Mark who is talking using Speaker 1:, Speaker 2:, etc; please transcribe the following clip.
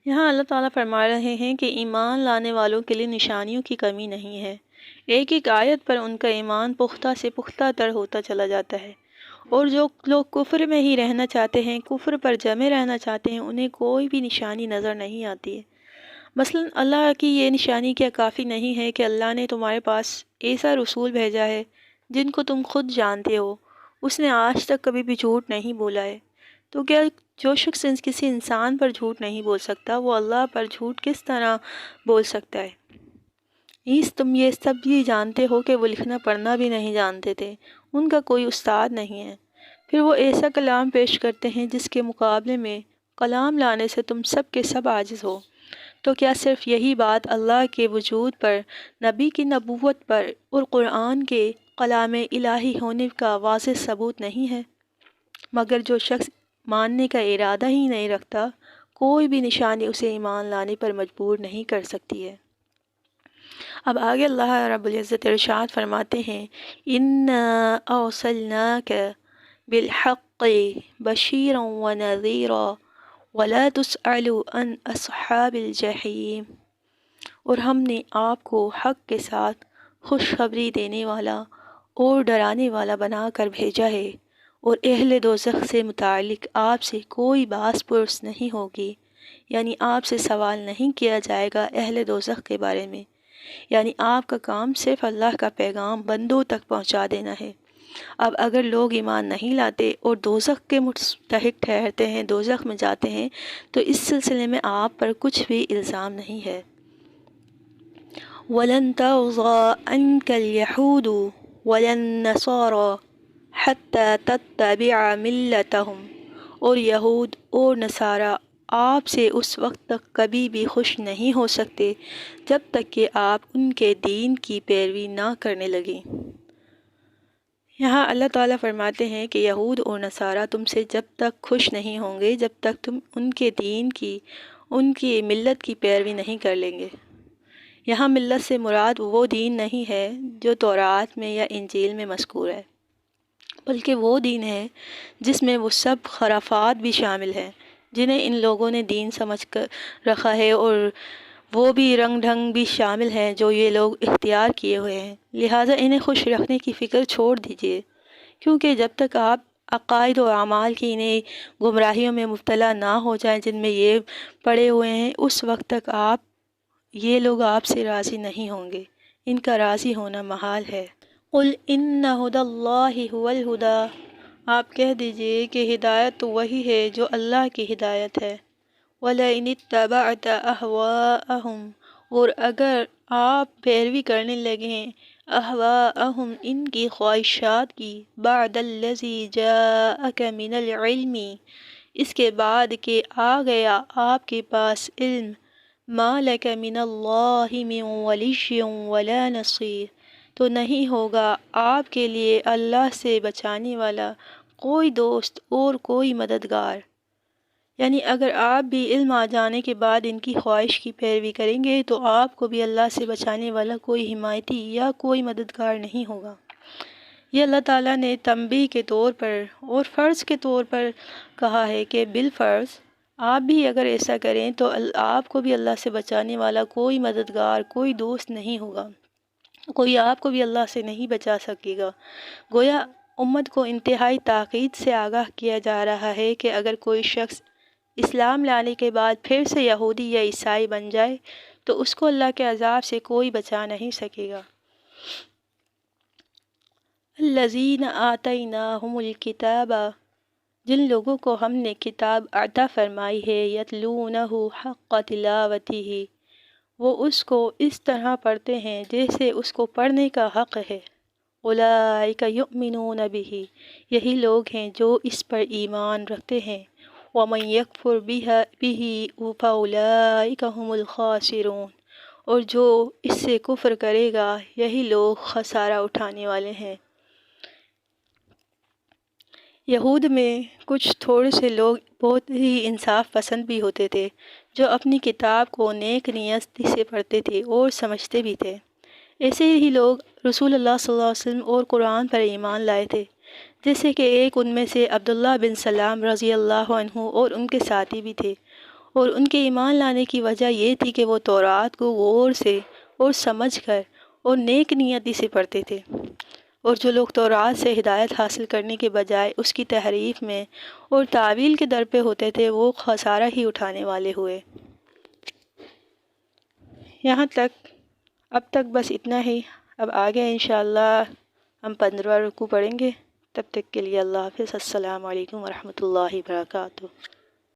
Speaker 1: یہاں اللہ تعالیٰ فرما رہے ہیں کہ ایمان لانے والوں کے لیے نشانیوں کی کمی نہیں ہے۔ ایک ایک آیت پر ان کا ایمان پختہ سے پختہ تر ہوتا چلا جاتا ہے، اور جو لوگ کفر میں ہی رہنا چاہتے ہیں، کفر پر جمے رہنا چاہتے ہیں، انہیں کوئی بھی نشانی نظر نہیں آتی ہے۔ مثلا اللہ کی یہ نشانی کیا کافی نہیں ہے کہ اللہ نے تمہارے پاس ایسا رسول بھیجا ہے جن کو تم خود جانتے ہو، اس نے آج تک کبھی بھی جھوٹ نہیں بولا ہے؟ تو کیا جو شخص کسی انسان پر جھوٹ نہیں بول سکتا، وہ اللہ پر جھوٹ کس طرح بول سکتا ہے؟ تم یہ سب بھی جانتے ہو کہ وہ لکھنا پڑھنا بھی نہیں جانتے تھے، ان کا کوئی استاد نہیں ہے، پھر وہ ایسا کلام پیش کرتے ہیں جس کے مقابلے میں کلام لانے سے تم سب کے سب عاجز ہو۔ تو کیا صرف یہی بات اللہ کے وجود پر، نبی کی نبوت پر اور قرآن کے کلام الہی ہونے کا واضح ثبوت نہیں ہے؟ مگر جو شخص ماننے کا ارادہ ہی نہیں رکھتا، کوئی بھی نشانی اسے ایمان لانے پر مجبور نہیں کر سکتی ہے۔ اب آگے اللہ رب العزت ارشاد فرماتے ہیں، اِنَّا أَرْسَلْنَاكَ بِالْحَقِّ بَشِيرًا وَنَذِيرًا وَلَا تُسْأَلُ عَنْ أَصْحَابِ الْجَحِيمِ، اور ہم نے آپ کو حق کے ساتھ خوشخبری دینے والا اور ڈرانے والا بنا کر بھیجا ہے، اور اہل دوزخ سے متعلق آپ سے کوئی باس پرس نہیں ہوگی، یعنی آپ سے سوال نہیں کیا جائے گا اہل دوزخ کے بارے میں، یعنی آپ کا کام صرف اللہ کا پیغام بندوں تک پہنچا دینا ہے۔ اب اگر لوگ ایمان نہیں لاتے اور دوزخ کے مستحق ٹھہرتے ہیں، دوزخ میں جاتے ہیں، تو اس سلسلے میں آپ پر کچھ بھی الزام نہیں ہے۔ وَلَن تَرْضَىٰ عَنْكَ الْيَهُودُ وَلَا النَّصَارَىٰ حَتَّىٰ تَتَّبِعَ مِلَّتَهُمْ، اور یہود اور نصارہ آپ سے اس وقت تک کبھی بھی خوش نہیں ہو سکتے جب تک کہ آپ ان کے دین کی پیروی نہ کرنے لگیں۔ یہاں اللہ تعالیٰ فرماتے ہیں کہ یہود اور نصارہ تم سے جب تک خوش نہیں ہوں گے جب تک تم ان کے دین کی، ان کی ملت کی پیروی نہیں کر لیں گے۔ یہاں ملت سے مراد وہ دین نہیں ہے جو تورات میں یا انجیل میں مذکور ہے، بلکہ وہ دین ہے جس میں وہ سب خرافات بھی شامل ہیں جنہیں ان لوگوں نے دین سمجھ کر رکھا ہے، اور وہ بھی رنگ ڈھنگ بھی شامل ہیں جو یہ لوگ اختیار کیے ہوئے ہیں۔ لہٰذا انہیں خوش رکھنے کی فکر چھوڑ دیجیے، کیونکہ جب تک آپ عقائد و اعمال کی انہیں گمراہیوں میں مبتلا نہ ہو جائیں جن میں یہ پڑے ہوئے ہیں، اس وقت تک یہ لوگ آپ سے راضی نہیں ہوں گے، ان کا راضی ہونا محال ہے۔ قُلْ إِنَّ هُدَى اللَّهِ هُوَ الْهُدَىٰ، آپ کہہ دیجئے کہ ہدایت تو وہی ہے جو اللہ کی ہدایت ہے۔ وَلَئِنِ اتَّبَعْتَ أَهْوَاءَهُمْ، اور اگر آپ پیروی کرنے لگیں أَهْوَاءَهُمْ، ان کی خواہشات کی، بَعْدَ الَّذِي جَاءَكَ مِنَ الْعِلْمِ، اس کے بعد کہ آ گیا آپ کے پاس علم، مَا لَكَ مِنَ اللَّهِ مِنْ وَلِيٍّ وَلَا نَصِيرٍ، تو نہیں ہوگا آپ کے لیے اللہ سے بچانے والا کوئی دوست اور کوئی مددگار۔ یعنی اگر آپ بھی علم آ جانے کے بعد ان کی خواہش کی پیروی کریں گے تو آپ کو بھی اللہ سے بچانے والا کوئی حمایتی یا کوئی مددگار نہیں ہوگا۔ یہ اللہ تعالیٰ نے تنبیہ کے طور پر اور فرض کے طور پر کہا ہے کہ بالفرض آپ بھی اگر ایسا کریں تو آپ کو بھی اللہ سے بچانے والا کوئی مددگار، کوئی دوست نہیں ہوگا، کوئی آپ کو بھی اللہ سے نہیں بچا سکے گا۔ گویا امت کو انتہائی تاکید سے آگاہ کیا جا رہا ہے کہ اگر کوئی شخص اسلام لانے کے بعد پھر سے یہودی یا عیسائی بن جائے تو اس کو اللہ کے عذاب سے کوئی بچا نہیں سکے گا۔ الذین آتیناہم الکتاب، جن لوگوں کو ہم نے کتاب عطا فرمائی ہے، یتلونہ حق تلاوتہ، وہ اس کو اس طرح پڑھتے ہیں جیسے اس کو پڑھنے کا حق ہے۔ اولئک یؤمنون بہ، یہی لوگ ہیں جو اس پر ایمان رکھتے ہیں۔ ومن یکفر بہ فاولئک ھم الخاسرون، اور جو اس سے کفر کرے گا یہی لوگ خسارہ اٹھانے والے ہیں۔ یہود میں کچھ تھوڑے سے لوگ بہت ہی انصاف پسند بھی ہوتے تھے جو اپنی کتاب کو نیک نیتی سے پڑھتے تھے اور سمجھتے بھی تھے۔ ایسے ہی لوگ رسول اللہ صلی اللہ علیہ وسلم اور قرآن پر ایمان لائے تھے، جیسے کہ ایک ان میں سے عبداللہ بن سلام رضی اللہ عنہ اور ان کے ساتھی بھی تھے، اور ان کے ایمان لانے کی وجہ یہ تھی کہ وہ تورات کو غور سے اور سمجھ کر اور نیک نیتی سے پڑھتے تھے، اور جو لوگ تورات سے ہدایت حاصل کرنے کے بجائے اس کی تحریف میں اور تعویل کے در پہ ہوتے تھے وہ خسارہ ہی اٹھانے والے ہوئے۔ یہاں تک اب تک بس اتنا ہی۔ اب آگے انشاءاللہ ہم 15 رکوع پڑھیں گے۔ تب تک کے لیے اللہ حافظ۔ السلام علیکم ورحمۃ اللہ وبرکاتہ۔